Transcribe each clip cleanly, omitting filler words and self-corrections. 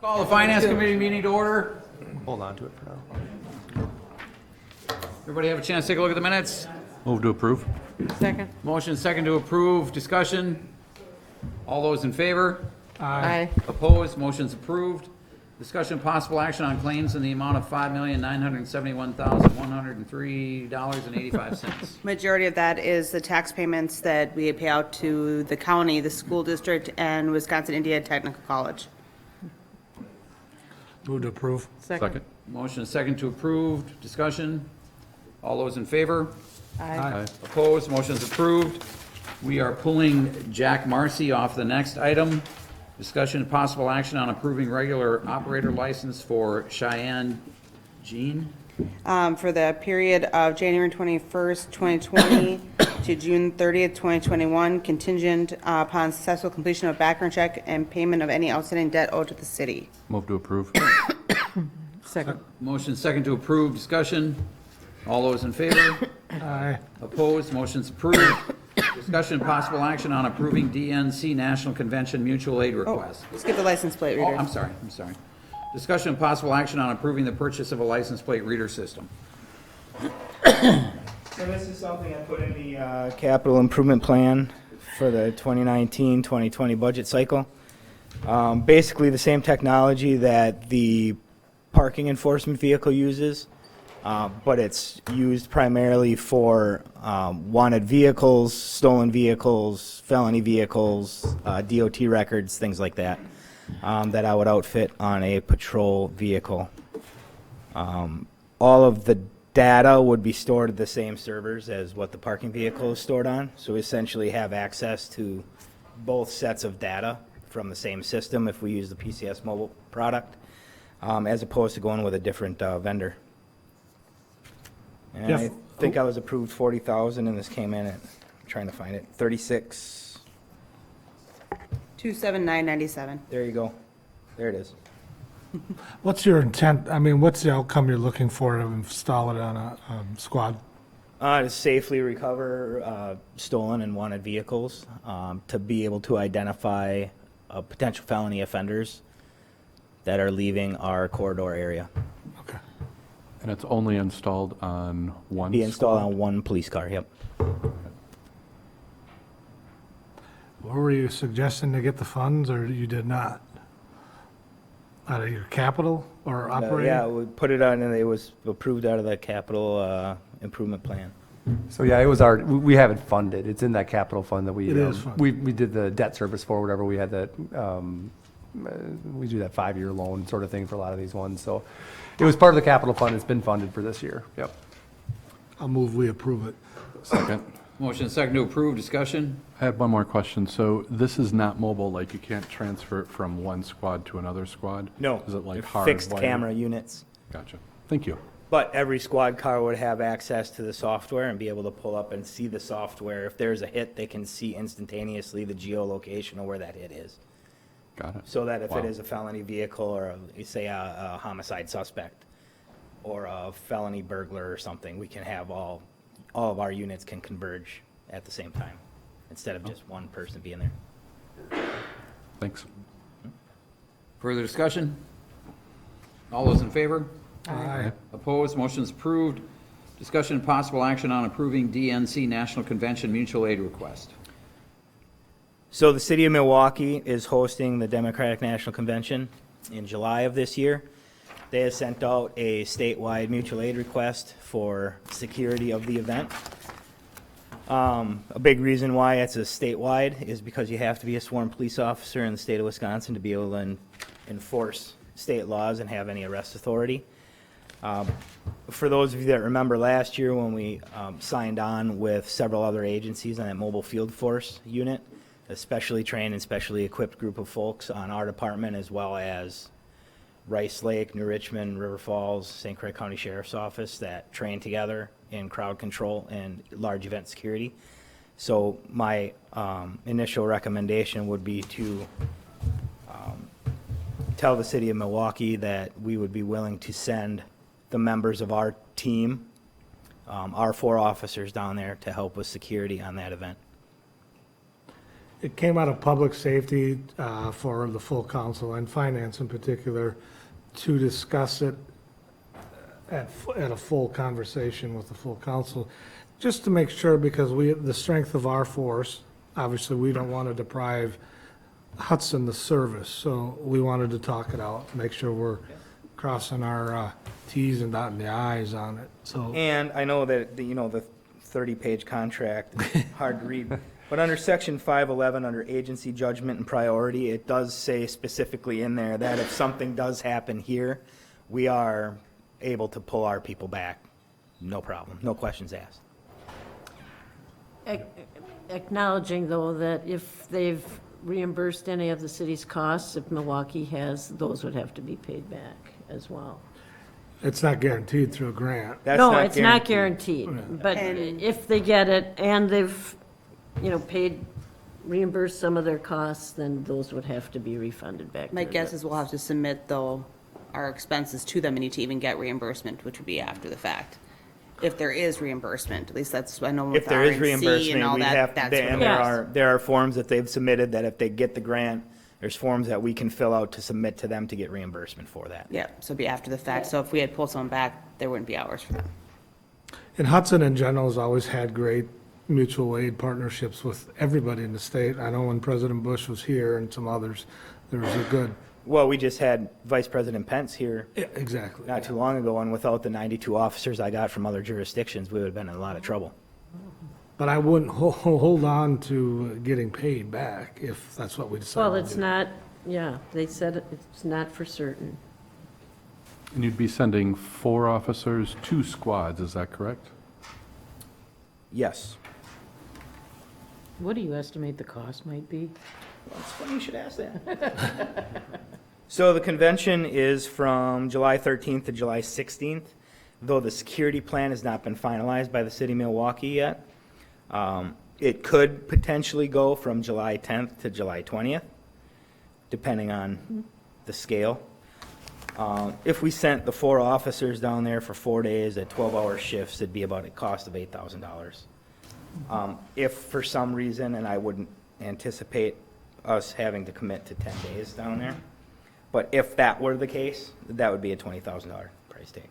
Call the Finance Committee meeting to order. Hold on to it for now. Everybody have a chance to take a look at the minutes? Move to approve. Second. Motion second to approve. Discussion. All those in favor? Aye. Opposed? Motion's approved. Discussion possible action on claims in the amount of $5,971,103.85. Majority of that is the tax payments that we pay out to the county, the school district, and Wisconsin Indiana Technical College. Move to approve. Second. Motion second to approve. Discussion. All those in favor? Aye. Opposed? Motion's approved. We are pulling Jack Marcy off the next item. Discussion and possible action on approving regular operator license for Cheyenne Jean. For the period of January 21st, 2020 to June 30th, 2021, contingent upon successful completion of background check and payment of any outstanding debt owed to the city. Move to approve. Second. Motion second to approve. Discussion. All those in favor? Aye. Opposed? Motion's approved. Discussion and possible action on approving DNC National Convention mutual aid request. Skip the license plate Oh, reader. I'm sorry. Discussion and possible action on approving the purchase of a license plate reader system. So this is something I put in the capital improvement plan for the 2019-2020 budget cycle. Basically the same technology that the parking enforcement vehicle uses, but it's used primarily for wanted vehicles, stolen vehicles, felony vehicles, DOT records, things like that, that I would outfit on a patrol vehicle. All of the data would be stored at the same servers as what the parking vehicle is stored on, so we essentially have access to both sets of data from the same system if we use the PCS mobile product, as opposed to going with a different vendor. And Jeff, I think I was approved 40,000 and this came in at, I'm trying to find it, 36. 27997. There you go. There it is. What's your intent, I mean, what's the outcome you're looking for to install it on a squad? To safely recover stolen and wanted vehicles, to be able to identify potential felony offenders that are leaving our corridor area. Okay. And it's only installed on one? Be installed squad? on one police car, yep. What were you suggesting to get the funds, or you did not? Out of your capital or operating? Yeah, we put it on, and it was approved out of the capital improvement plan. So yeah, it was we have it funded. It's in that capital fund that we, It is funded. we did the debt service for, whatever. We had that, we do that 5-year loan sort of thing for a lot of these ones. So it was part of the capital fund. It's been funded for this year. Yep. I'll move we approve it. Second. Motion second to approve. Discussion. I have one more question. So this is not mobile, like you can't transfer it from one squad to another squad? No, Is it like they're hard fixed wired? camera units. Gotcha. Thank you. But every squad car would have access to the software and be able to pull up and see the software. If there's a hit, they can see instantaneously the geolocation of where that hit is. Got it. So that if Wow. it is a felony vehicle or, say, a homicide suspect or a felony burglar or something, we can have all of our units can converge at the same time instead of just one person being there. Thanks. Further discussion? All those in favor? Aye. Opposed? Motion's approved. Discussion and possible action on approving DNC National Convention mutual aid request. So the city of Milwaukee is hosting the Democratic National Convention in July of this year. They have sent out a statewide mutual aid request for security of the event. A big reason why it's a statewide is because you have to be a sworn police officer in the state of Wisconsin to be able to enforce state laws and have any arrest authority. For those of you that remember last year when we signed on with several other agencies on that mobile field force unit, a specially trained and specially equipped group of folks on our department as well as Rice Lake, New Richmond, River Falls, St. Croix County Sheriff's Office that train together in crowd control and large event security. So my initial recommendation would be to tell the city of Milwaukee that we would be willing to send the members of our team, our 4 officers down there to help with security on that event. it came out of public safety for the full council and finance in particular to discuss it at a full conversation with the full council, just to make sure, because the strength of our force, obviously, we don't want to deprive Hudson the service, so we wanted to talk it out, make sure we're crossing our Ts and dotting the Is on it, so. And I know that, the 30-page contract, hard to read, but under section 511, under agency judgment and priority, it does say specifically in there that if something does happen here, we are able to pull our people back. No problem, no questions asked. Acknowledging, though, that if they've reimbursed any of the city's costs, if Milwaukee has, those would have to be paid back as well. It's not guaranteed through a grant. That's No, it's not guaranteed, but And- if they get it and they've, reimbursed some of their costs, then those would have to be refunded back. My to guess the- is we'll have to submit, though, our expenses to them and need to even get reimbursement, which would be after the fact. If there is reimbursement, at least that's, I know with If there is RNC and reimbursement, all we that, have, that's and what. there are forms that they've submitted that if they get the grant, there's forms that we can fill out to submit to them to get reimbursement for that. Yeah, so it'd be after the fact. So if we had pulled someone back, there wouldn't be hours for them. And Hudson in general has always had great mutual aid partnerships with everybody in the state. I know when President Bush was here and some others, there was a good, Well, we just had Vice President Pence here yeah, exactly. not too long ago, and without the 92 officers I got from other jurisdictions, we would have been in a lot of trouble. But I wouldn't hold on to getting paid back if that's what we decide. Well, to it's do. not, they said it's not for certain. And you'd be sending 4 officers, 2 squads, is that correct? Yes. What do you estimate the cost might be? Well, it's funny you should ask that. So the convention is from July 13th to July 16th, though the security plan has not been finalized by the city of Milwaukee yet. It could potentially go from July 10th to July 20th, depending on the scale. If we sent the 4 officers down there for 4 days at 12-hour shifts, it'd be about a cost of $8,000. If for some reason, and I wouldn't anticipate us having to commit to 10 days down there, but if that were the case, that would be a $20,000 price tag.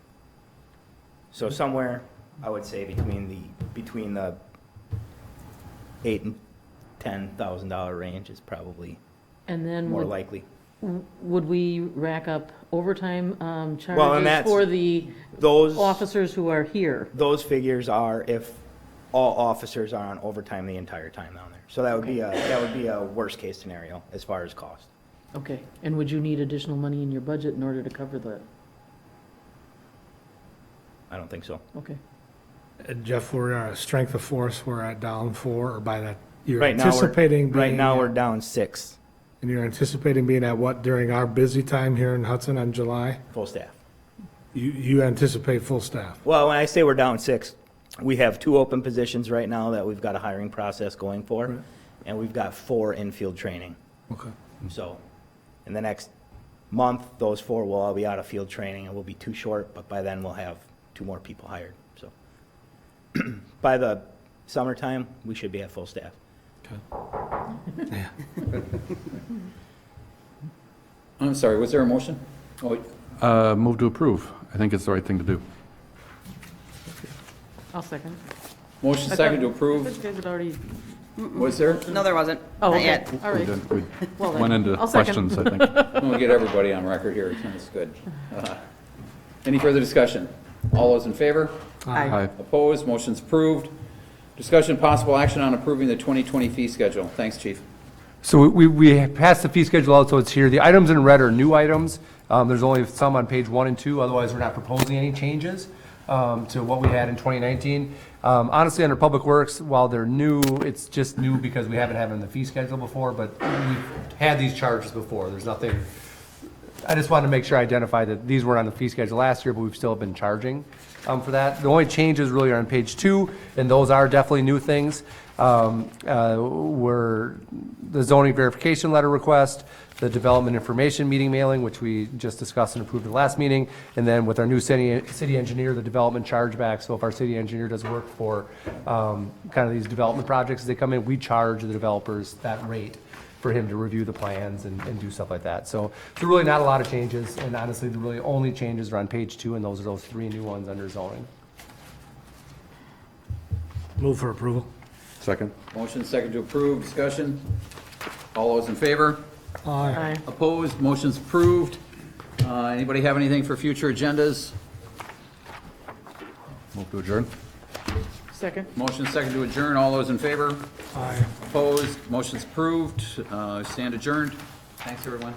So somewhere, I would say between the $8,000 and $10,000 range is probably And then more likely. would we rack up overtime Well, and charges that's- for the Those, officers who are here? those figures are if all officers are on overtime the entire time down there. So that would be a worst-case scenario as far as cost. Okay, and would you need additional money in your budget in order to cover that? I don't think so. Okay. And Jeff, we're strength of force, we're at down 4, or by that, you're Right now, anticipating being. right now, we're down 6, And you're anticipating being at what during our busy time here in Hudson on July? full staff. You anticipate full staff? Well, when I say we're down 6, we have 2 open positions right now that we've got a hiring process going for, Right. and we've got 4 in-field training. Okay. So, in the next month, those 4 will all be out of field training, and we'll be too short, but by then we'll have 2 more people hired, so. By the summertime, we should be at full staff. I'm sorry, was there a motion? Oh, Move to approve. I think it's the right thing to do. I'll second. motion second to approve, You guys had already, was there? No, there wasn't. oh, Not okay, yet. all We right. didn't- we Well then, went into I'll second. questions, I think. We'll get everybody on record here, that's good. Any further discussion? All those in favor? Aye. Opposed, motion's approved. Discussion possible action on approving the 2020 fee schedule. Thanks, chief. So we passed the fee schedule out, so it's here. The items in red are new items. There's only some on page 1 and 2, otherwise we're not proposing any changes to what we had in 2019. Honestly, under Public Works, while they're new, it's just new because we haven't had them in the fee schedule before, but we've had these charges before. There's nothing I just wanted to make sure I identified that these weren't on the fee schedule last year, but we've still been charging for that. The only changes really are on page 2, and those are definitely new things. Were the zoning verification letter request, the development information meeting mailing, which we just discussed and approved at the last meeting, and then with our new city engineer, the development chargeback. So if our city engineer does work for kind of these development projects as they come in, we charge the developers that rate for him to review the plans and do stuff like that. So really not a lot of changes, and honestly, the really only changes are on page 2, and those are those 3 new ones under zoning. Move for approval. Second? Motion second to approve, discussion. All those in favor? Aye. Opposed, motion's approved. Anybody have anything for future agendas? Move to adjourn? Second. Motion second to adjourn, all those in favor? Aye. Opposed, motion's approved. Stand adjourned. Thanks, everyone.